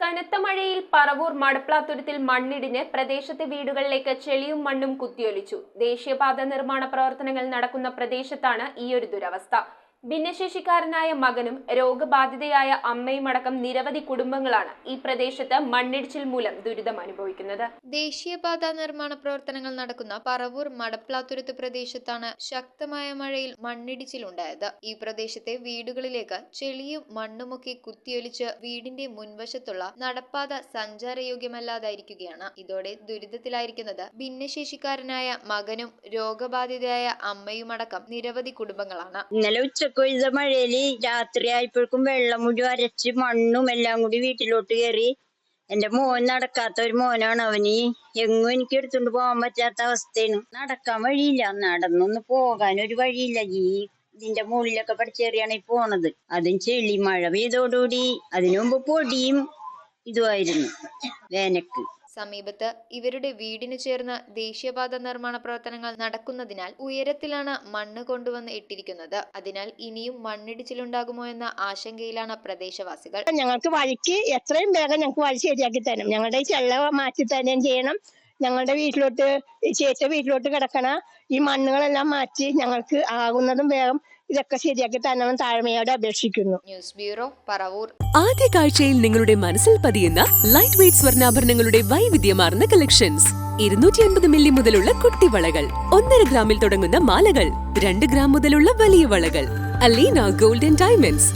കനത്ത മഴയിൽ പറവൂർ മടപ്ലാത്തുരുത്തിൽ മണ്ണിടിഞ്ഞ് പ്രദേശത്തെ വീടുകളിലേക്ക് ചെളിയും മണ്ണും കുത്തിയൊലിച്ചു. ദേശീയപാത നിർമ്മാണ പ്രവർത്തനങ്ങൾ നടക്കുന്ന പ്രദേശത്താണ് ഈയൊരു ദുരവസ്ഥ. ഭിന്നശേഷിക്കാരനായ മകനും രോഗബാധിതയായ അമ്മയുമടക്കം നിരവധി കുടുംബങ്ങളാണ് ഈ പ്രദേശത്ത് മണ്ണിടിച്ചിൽ മൂലം ദുരിതം അനുഭവിക്കുന്നത്. ദേശീയപാത നിർമ്മാണ പ്രവർത്തനങ്ങൾ നടക്കുന്ന പറവൂർ മടപ്ലാത്തുരുത്ത് പ്രദേശത്താണ് ശക്തമായ മഴയിൽ മണ്ണിടിച്ചിലുണ്ടായത്. ഈ പ്രദേശത്തെ വീടുകളിലേക്ക് ചെളിയും മണ്ണുമൊക്കെ കുത്തിയൊലിച്ച് വീടിന്റെ മുൻവശത്തുള്ള നടപ്പാത സഞ്ചാരയോഗ്യമല്ലാതായിരിക്കുകയാണ്. ഇതോടെ ദുരിതത്തിലായിരിക്കുന്നത് ഭിന്നശേഷിക്കാരനായ മകനും രോഗബാധിതയായ അമ്മയുമടക്കം നിരവധി കുടുംബങ്ങളാണ്. ഇന്നലെ ഉച്ചക്ക് പെയ്ത മഴയില് രാത്രി ആയപ്പോഴേക്കും വെള്ളം മുഴുവൻ അരച്ച് മണ്ണും എല്ലാം കൂടി വീട്ടിലോട്ട് കയറി. എന്റെ മോൻ നടക്കാത്ത ഒരു മോനാണ്. അവന് എങ്ങും എനിക്ക് എടുത്തോണ്ട് പോകാൻ പറ്റാത്ത അവസ്ഥയാണ്. നടക്കാൻ വഴിയില്ല, നടന്നൊന്ന് പോകാൻ ഒരു വഴിയില്ല. ഇതിന്റെ മുകളിലൊക്കെ പഠിച്ചേറിയാണ് ഈ പോണത്. അതും ചെളി. മഴ പെയ്തോടുകൂടി അതിനു മുമ്പ് പൊടിയും ഇതുമായിരുന്നു വേനക്ക്. സമീപത്ത് ഇവരുടെ വീടിന് ചേർന്ന് ദേശീയപാത നിർമ്മാണ പ്രവർത്തനങ്ങൾ നടക്കുന്നതിനാൽ ഉയരത്തിലാണ് മണ്ണ് കൊണ്ടുവന്ന് ഇട്ടിരിക്കുന്നത്. അതിനാൽ ഇനിയും മണ്ണിടിച്ചിലുണ്ടാകുമോ എന്ന ആശങ്കയിലാണ് പ്രദേശവാസികൾ. ഞങ്ങൾക്ക് വഴിക്ക് എത്രയും വേഗം ഞങ്ങൾക്ക് വഴി ശരിയാക്കി തരണം. ഞങ്ങളുടെ ഈ ചെള്ള മാറ്റി തരുകയും ചെയ്യണം. ഞങ്ങളുടെ വീട്ടിലോട്ട് ചേച്ചിയുടെ വീട്ടിലോട്ട് കിടക്കണ ഈ മണ്ണുകളെല്ലാം മാറ്റി ഞങ്ങൾക്ക് ആകുന്നതും വേഗം ഇതൊക്കെ ശരിയാക്കി തരണമെന്ന് താഴ്മയോടെ അപേക്ഷിക്കുന്നു. News bureau, Paravur. ആദ്യ കാഴ്ചയിൽ നിങ്ങളുടെ മനസ്സിൽ പതിയുന്ന ലൈറ്റ് വെയ്റ്റ് സ്വർണ്ണാഭരണങ്ങളുടെ വൈവിധ്യമാർന്ന കളക്ഷൻസ്. 250 മില്ലി മുതലുള്ള കുട്ടിവളകൾ, 1.5 ഗ്രാമിൽ തുടങ്ങുന്ന മാലകൾ, 2 ഗ്രാം മുതലുള്ള വലിയ വളകൾ. Aleena golden diamonds.